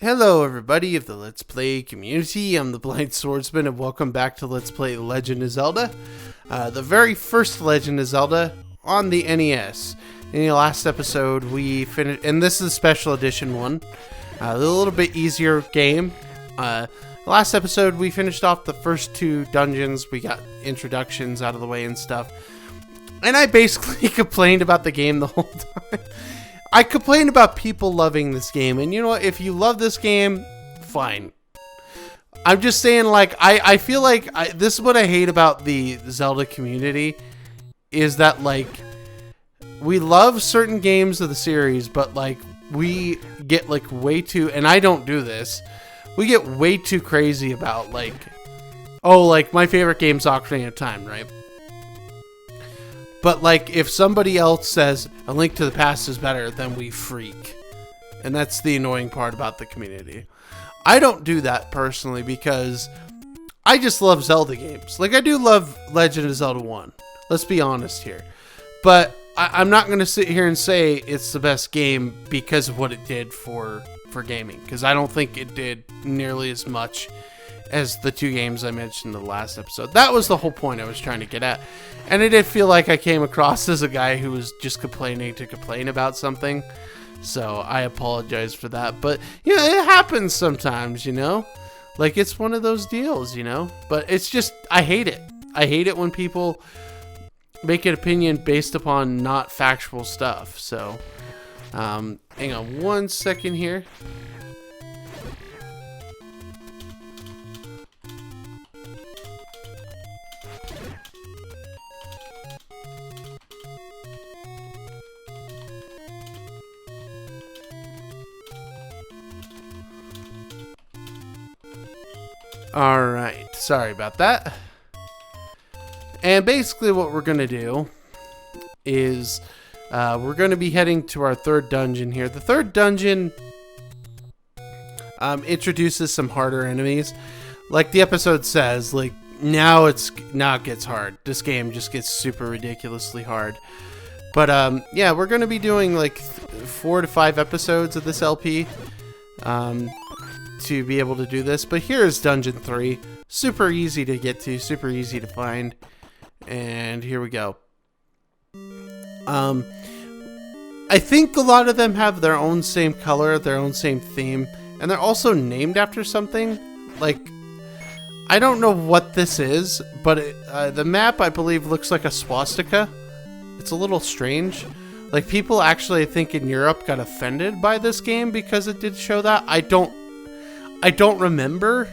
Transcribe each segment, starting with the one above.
Hello everybody of the Let's Play community, I'm the Blind Swordsman and welcome back to Let's Play Legend of Zelda. The very first Legend of Zelda on the NES. In the last episode we finished, and this is a special edition one, a little bit easier game. Last episode we finished off the first two dungeons, we got introductions out of the way and stuff. And I basically complained about the game the whole time. I complain about people loving this game, and you know what, if you love this game, fine. I'm just saying, like, I feel like, this is what I hate about the Zelda community, is that, like, we love certain games of the series, but, like, we get, like, way too, and I don't do this, we get way too crazy about, like, oh, like, my favorite game's Ocarina of Time, right? But, like, if somebody else says A Link to the Past is better, then we freak. And that's the annoying part about the community. I don't do that personally because I just love Zelda games. Like, I do love Legend of Zelda 1. Let's be honest here. But I'm not going to sit here and say it's the best game because of what it did for gaming. Because I don't think it did nearly as much as the two games I mentioned in the last episode. That was the whole point I was trying to get at. And it did feel like I came across as a guy who was just complaining to complain about something. So I apologize for that. But, you know, it happens sometimes, you know? Like, it's one of those deals, you know? But it's just, I hate it. I hate it when people make an opinion based upon not factual stuff. So, hang on one second here. Alright, sorry about that. And basically what we're going to do is we're going to be heading to our third dungeon here. The third dungeon introduces some harder enemies. Like the episode says, like now it gets hard. This game just gets super ridiculously hard. But yeah, we're going to be doing like 4 to 5 episodes of this LP. To be able to do this, but here is dungeon 3. Super easy to get to, super easy to find, and here we go. I think a lot of them have their own same color, their own same theme, and they're also named after something. Like, I don't know what this is, but the map, I believe, looks like a swastika. It's a little strange. Like, people actually, I think, in Europe got offended by this game because it did show that. I don't remember.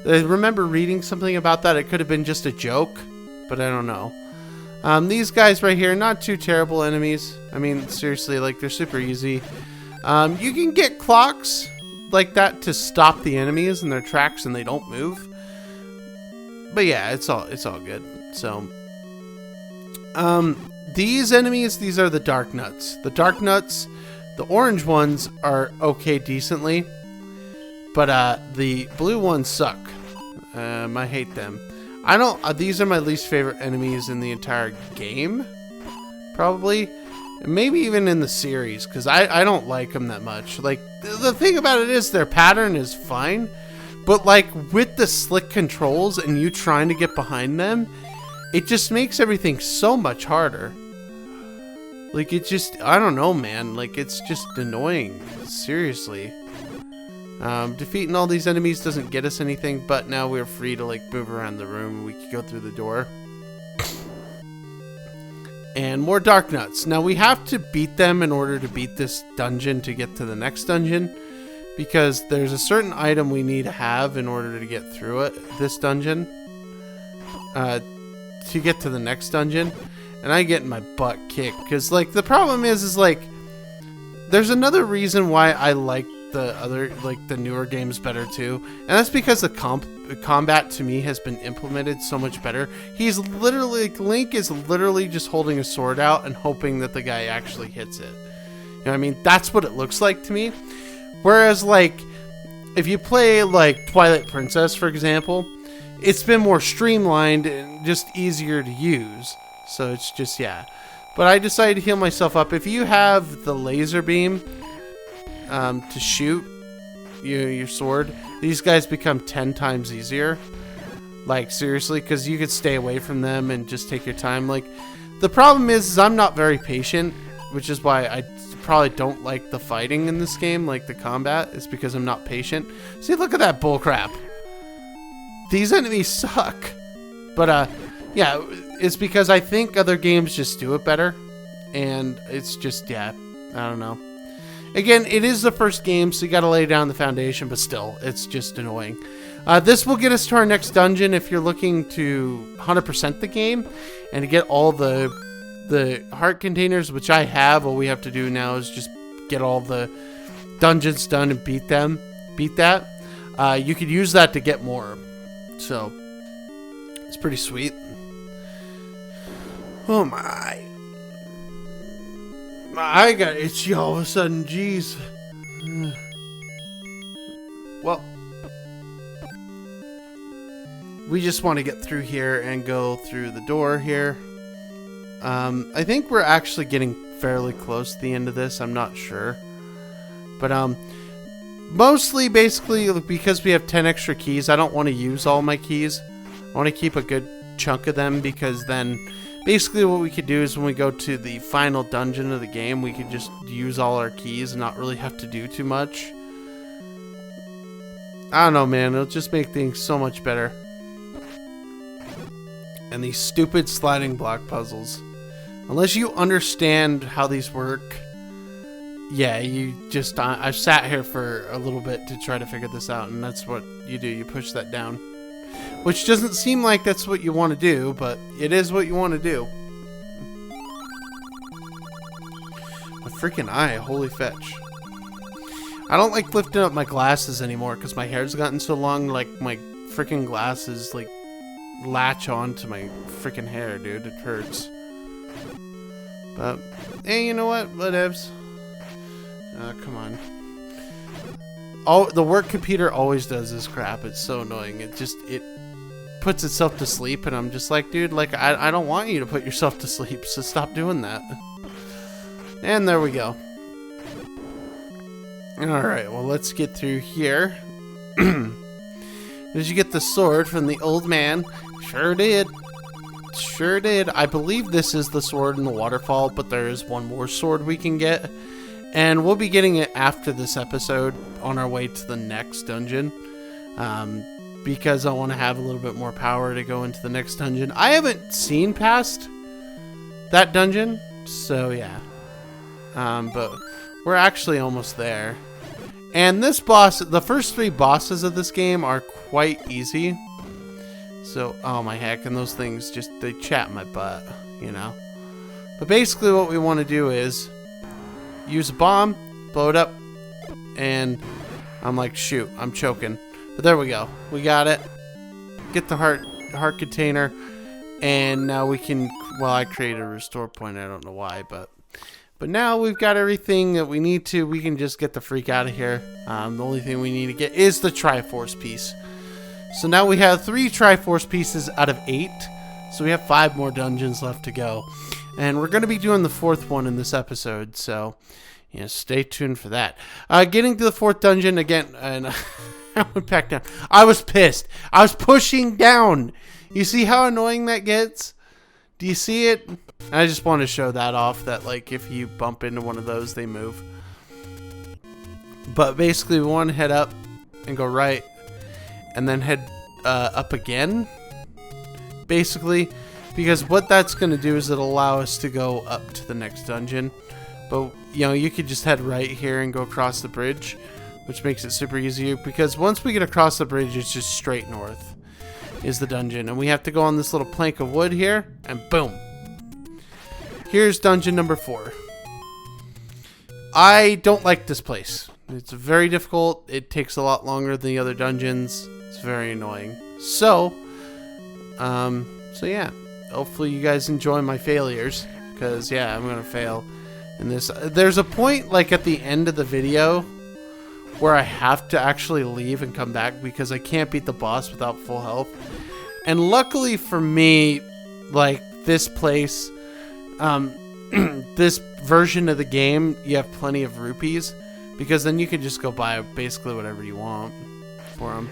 I remember reading something about that. It could have been just a joke, but I don't know. These guys right here, not too terrible enemies. I mean, seriously, like, they're super easy. You can get clocks like that to stop the enemies in their tracks and they don't move. But yeah, it's all good. So, these enemies, these are the Dark Nuts. The Dark Nuts, the orange ones are okay decently. But the blue ones suck. I hate them. I don't. These are my least favorite enemies in the entire game, probably. Maybe even in the series, because I don't like them that much. Like, the thing about it is their pattern is fine, but like with the slick controls and you trying to get behind them, it just makes everything so much harder. Like, it just, I don't know, man. Like, it's just annoying. Seriously. Defeating all these enemies doesn't get us anything, but now we're free to, like, move around the room. We can go through the door. And more Dark Nuts. Now, we have to beat them in order to beat this dungeon to get to the next dungeon, because there's a certain item we need to have in order to get through this dungeon, to get to the next dungeon. And I get my butt kicked, because, like, the problem is, like, there's another reason why I like the other, like, the newer games better too, and that's because the combat to me has been implemented so much better. He's literally, like, Link is literally just holding a sword out and hoping that the guy actually hits it. You know what I mean? That's what it looks like to me. Whereas, like, if you play, like, Twilight Princess, for example, it's been more streamlined and just easier to use. So it's just, yeah. But I decided to heal myself up. If you have the laser beam to shoot, your sword, these guys become 10 times easier. Like, seriously, because you could stay away from them and just take your time. Like, the problem is I'm not very patient, which is why I probably don't like the fighting in this game, like the combat. It's because I'm not patient. See, look at that bullcrap. These enemies suck. But, yeah, it's because I think other games just do it better. And it's just, yeah, I don't know. Again, it is the first game, so you gotta lay down the foundation, but still, it's just annoying. This will get us to our next dungeon if you're looking to 100% the game and to get all the heart containers, which I have. All we have to do now is just get all the dungeons done and beat that. You could use that to get more. So, it's pretty sweet. Oh my. I got itchy all of a sudden, jeez. Well, we just want to get through here and go through the door here. I think we're actually getting fairly close to the end of this. I'm not sure. But, mostly, basically, because we have 10 extra keys, I don't want to use all my keys. I want to keep a good chunk of them, because then basically what we could do is when we go to the final dungeon of the game, we could just use all our keys and not really have to do too much. I don't know, man. It'll just make things so much better. And these stupid sliding block puzzles. Unless you understand how these work, yeah, you just... I've sat here for a little bit to try to figure this out, and that's what you do. You push that down. Which doesn't seem like that's what you want to do, but it is what you want to do. My freaking eye, holy fetch. I don't like lifting up my glasses anymore because my hair's gotten so long, like my freaking glasses like latch on to my freaking hair, dude. It hurts. But, hey, you know what? Whatevs. Come on. Oh, the work computer always does this crap. It's so annoying. It puts itself to sleep, and I'm just like, dude, like, I don't want you to put yourself to sleep, so stop doing that. And there we go. Alright, well, let's get through here. Did you get the sword from the old man? Sure did. Sure did. I believe this is the sword in the waterfall, but there is one more sword we can get. And we'll be getting it after this episode on our way to the next dungeon. Because I want to have a little bit more power to go into the next dungeon. I haven't seen past that dungeon, so yeah. But we're actually almost there. And this boss, the first 3 bosses of this game are quite easy. So, oh my heck, and those things just, they chat my butt, you know. But basically what we want to do is use a bomb, blow it up, and I'm like, shoot, I'm choking. But there we go. We got it. Get the heart container. And now we can... Well, I created a restore point. I don't know why, but now we've got everything that we need to. We can just get the freak out of here. The only thing we need to get is the Triforce piece. So now we have 3 Triforce pieces out of 8. So we have 5 more dungeons left to go. And we're going to be doing the 4th one in this episode. So, yeah, stay tuned for that. Getting to the 4th dungeon again... and. I went back down. I was pissed. I was pushing down. You see how annoying that gets? Do you see it? I just want to show that off, that like if you bump into one of those, they move. But basically we want to head up and go right and then head up again. Basically, because what that's going to do is it'll allow us to go up to the next dungeon. But, you know, you could just head right here and go across the bridge, which makes it super easy, because once we get across the bridge, it's just straight north is the dungeon. And we have to go on this little plank of wood here, and boom. Here's dungeon number 4. I don't like this place. It's very difficult. It takes a lot longer than the other dungeons. It's very annoying. So yeah. Hopefully you guys enjoy my failures, because, yeah, I'm going to fail in this. There's a point, like, at the end of the video where I have to actually leave and come back because I can't beat the boss without full health. And luckily for me, like, this place, this version of the game, you have plenty of rupees. because then you can just go buy basically whatever you want for them.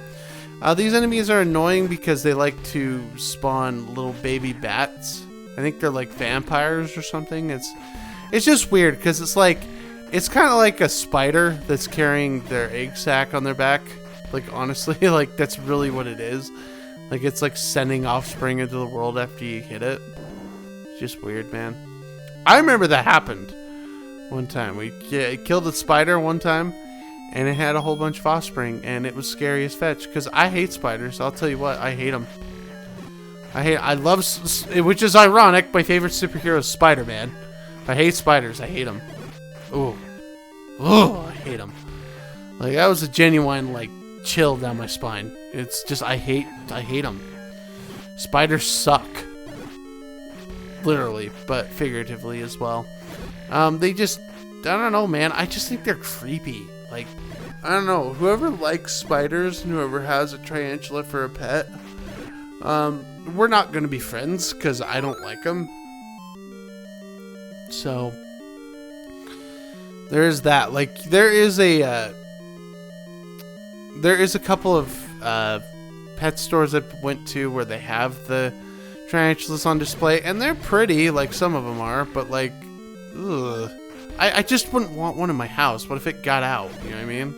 These enemies are annoying because they like to spawn little baby bats. I think they're like vampires or something. It's just weird because it's kind of like a spider that's carrying their egg sac on their back. Like, honestly, like, that's really what it is. Like, it's like sending offspring into the world after you hit it. It's just weird, man. I remember that happened one time. We killed a spider one time, and it had a whole bunch of offspring, and it was scary as fetch. Because I hate spiders. I'll tell you what, I hate them. I love, which is ironic. My favorite superhero is Spider-Man. I hate spiders. I hate them. Ooh. Oh, I hate them. Like, that was a genuine, like, chill down my spine. It's just, I hate them. Spiders suck. Literally, but figuratively as well. They just, I don't know, man. I just think they're creepy. Like, I don't know. Whoever likes spiders and whoever has a tarantula for a pet, we're not going to be friends because I don't like them. So, there is that. Like, there is a couple of pet stores I went to where they have the tarantulas on display, and they're pretty, like some of them are, but like, ugh. I just wouldn't want one in my house. What if it got out? You know what I mean?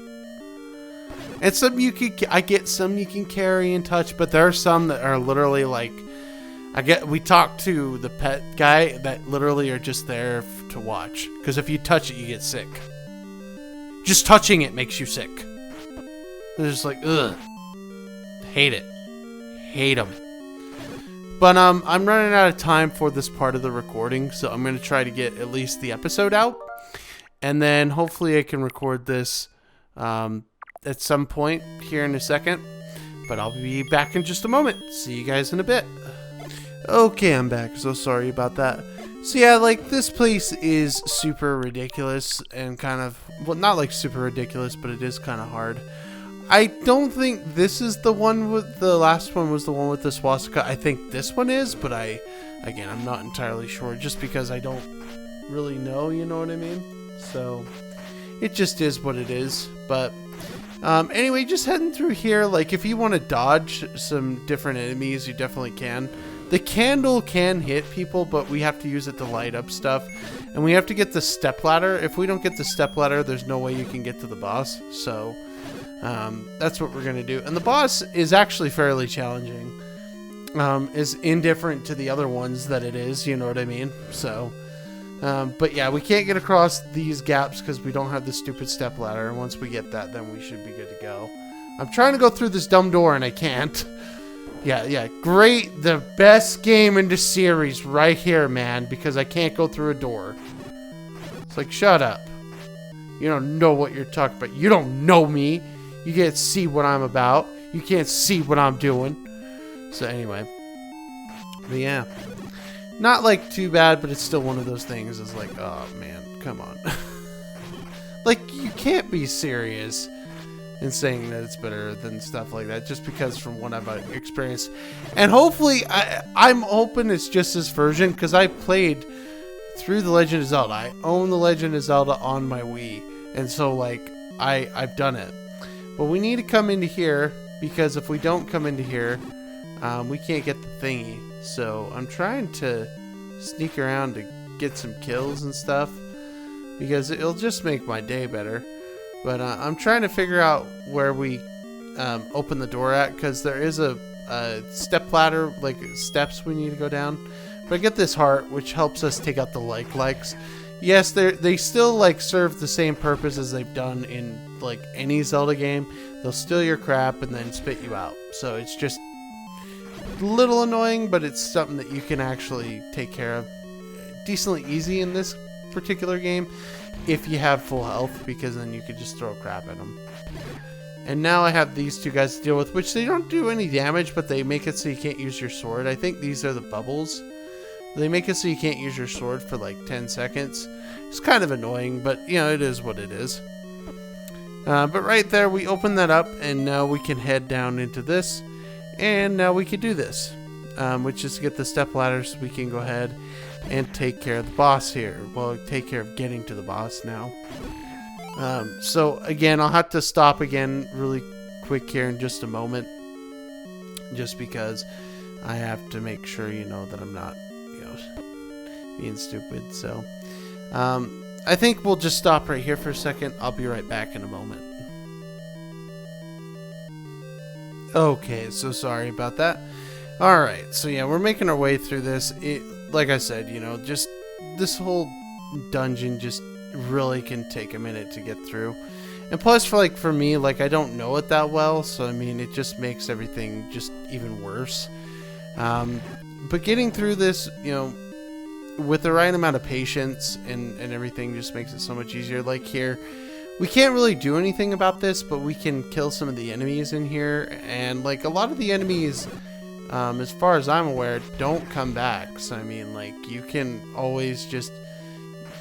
And some I get some you can carry and touch, but there are some that are literally like, we talked to the pet guy that literally are just there to watch. Because if you touch it, you get sick. Just touching it makes you sick. They're just like, ugh. Hate it. Hate them. But I'm running out of time for this part of the recording, so I'm going to try to get at least the episode out. And then hopefully I can record this at some point here in a second. But I'll be back in just a moment. See you guys in a bit. Okay, I'm back. So sorry about that. So yeah, like, this place is super ridiculous and kind of, well, not like super ridiculous, but it is kind of hard. I don't think this is the one with, the last one was the one with the swastika. I think this one is, but again, I'm not entirely sure just because I don't really know, you know what I mean? So, it just is what it is. But, anyway, just heading through here, like, if you want to dodge some different enemies, you definitely can. The candle can hit people, but we have to use it to light up stuff. And we have to get the stepladder. If we don't get the stepladder, there's no way you can get to the boss. So, that's what we're going to do. And the boss is actually fairly challenging. Is indifferent to the other ones that it is, you know what I mean? So, but yeah, we can't get across these gaps because we don't have the stupid stepladder. And once we get that, then we should be good to go. I'm trying to go through this dumb door and I can't. Yeah, great. The best game in the series right here, man, because I can't go through a door. It's like, shut up. You don't know what you're talking about. You don't know me. You can't see what I'm about. You can't see what I'm doing. So anyway. But yeah. Not like too bad, but it's still one of those things. It's like, oh man, come on. Like, you can't be serious in saying that it's better than stuff like that just because from what I've experienced. And hopefully, I'm hoping it's just this version because I played through The Legend of Zelda. I own The Legend of Zelda on my Wii. And so, like, I've done it. But we need to come into here because if we don't come into here, we can't get the thingy. So I'm trying to sneak around to get some kills and stuff because it'll just make my day better. But I'm trying to figure out where we open the door at because there is a step ladder, like steps we need to go down. But I get this heart, which helps us take out the likes. Yes, they still like serve the same purpose as they've done in like any Zelda game. They'll steal your crap and then spit you out. So it's just a little annoying, but it's something that you can actually take care of decently easy in this particular game if you have full health, because then you could just throw crap at them. And now I have these two guys to deal with, which they don't do any damage, but they make it so you can't use your sword. I think these are the bubbles. They make it so you can't use your sword for like 10 seconds. It's kind of annoying, but you know, it is what it is. But right there, we open that up, and now we can head down into this. And now we can do this, which is to get the step ladder so we can go ahead and take care of the boss here. Well, take care of getting to the boss now. So again, I'll have to stop again really quick here in just a moment, just because I have to make sure, that I'm not, being stupid. So, I think we'll just stop right here for a second. I'll be right back in a moment. Okay, so sorry about that. Alright, so yeah, we're making our way through this. Like I said, just this whole dungeon just really can take a minute to get through. And plus, for me, I don't know it that well, so I mean, it just makes everything just even worse. But getting through this, with the right amount of patience and everything just makes it so much easier. Like here, we can't really do anything about this, but we can kill some of the enemies in here. And a lot of the enemies, as far as I'm aware, don't come back. So I mean, you can always just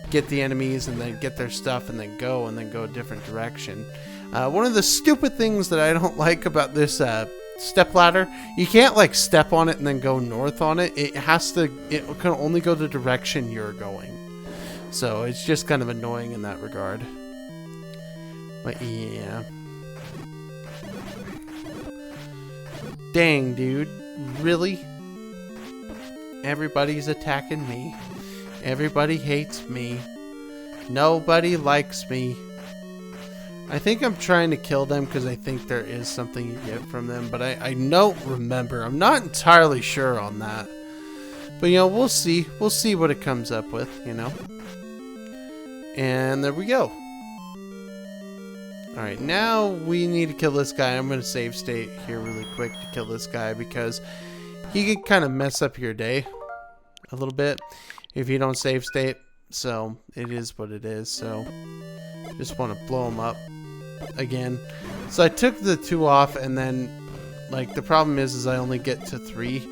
get the enemies and then get their stuff and then go a different direction. One of the stupid things that I don't like about this step ladder, you can't step on it and then go north on it. It can only go the direction you're going. So it's just kind of annoying in that regard. But yeah. Dang, dude. Really? Everybody's attacking me. Everybody hates me. Nobody likes me. I think I'm trying to kill them because I think there is something you get from them, but I don't remember. I'm not entirely sure on that. But, we'll see. We'll see what it comes up with, And there we go. Alright, now we need to kill this guy. I'm going to save state here really quick to kill this guy because he could kind of mess up your day a little bit if you don't save state. So, it is what it is. So, just want to blow him up again. So I took the 2 off, and then the problem is I only get to 3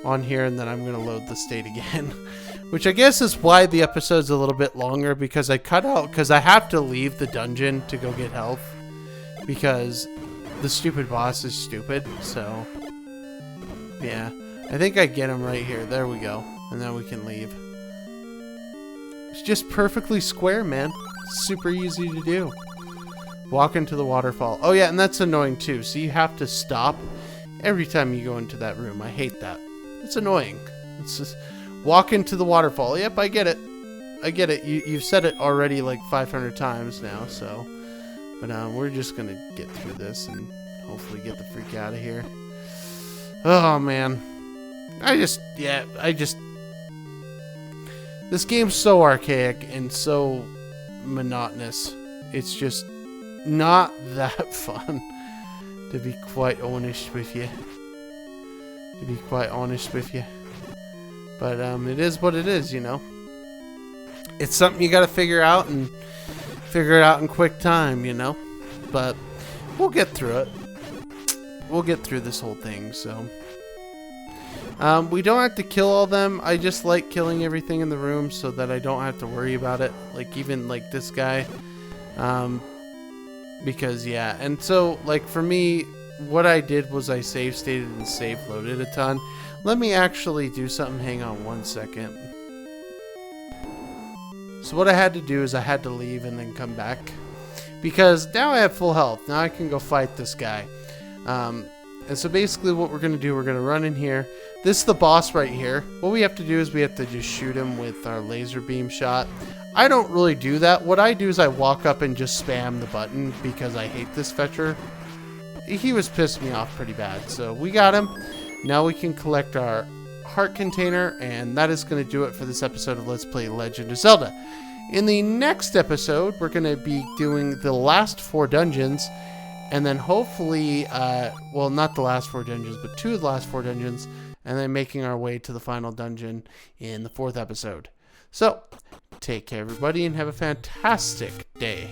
on here, and then I'm gonna load the state again, which I guess is why the episode's a little bit longer, because I cut out because I have to leave the dungeon to go get health because the stupid boss is stupid. So yeah, I think I get him right here. There we go, and then we can leave. It's just perfectly square, man. Super easy to do. Walk into the waterfall. Oh yeah, and that's annoying too. So you have to stop every time you go into that room. I hate that. It's annoying. It's just walk into the waterfall. Yep, I get it. I get it. You've said it already 500 times now. So, but we're just gonna get through this and hopefully get the freak out of here. Oh man, this game's so archaic and so monotonous. It's just not that fun, to be quite honest with you. But it is what it is, It's something you gotta figure out and figure it out in quick time, But we'll get through it. We'll get through this whole thing, so. We don't have to kill all them. I just like killing everything in the room so that I don't have to worry about it. Even this guy. Because yeah, and so for me, what I did was I save stated and save loaded a ton. Let me actually do something. Hang on 1 second. So what I had to do is I had to leave and then come back because now I have full health. Now I can go fight this guy. And so basically what we're going to do, we're going to run in here. This is the boss right here. What we have to do is we have to just shoot him with our laser beam shot. I don't really do that. What I do is I walk up and just spam the button because I hate this fetcher. He was pissing me off pretty bad. So we got him. Now we can collect our heart container, and that is going to do it for this episode of Let's Play Legend of Zelda. In the next episode, we're going to be doing the last 4 dungeons, and then hopefully, well, not the last 4 dungeons, but 2 of the last 4 dungeons, and then making our way to the final dungeon in the 4th episode. So, take care, everybody, and have a fantastic day.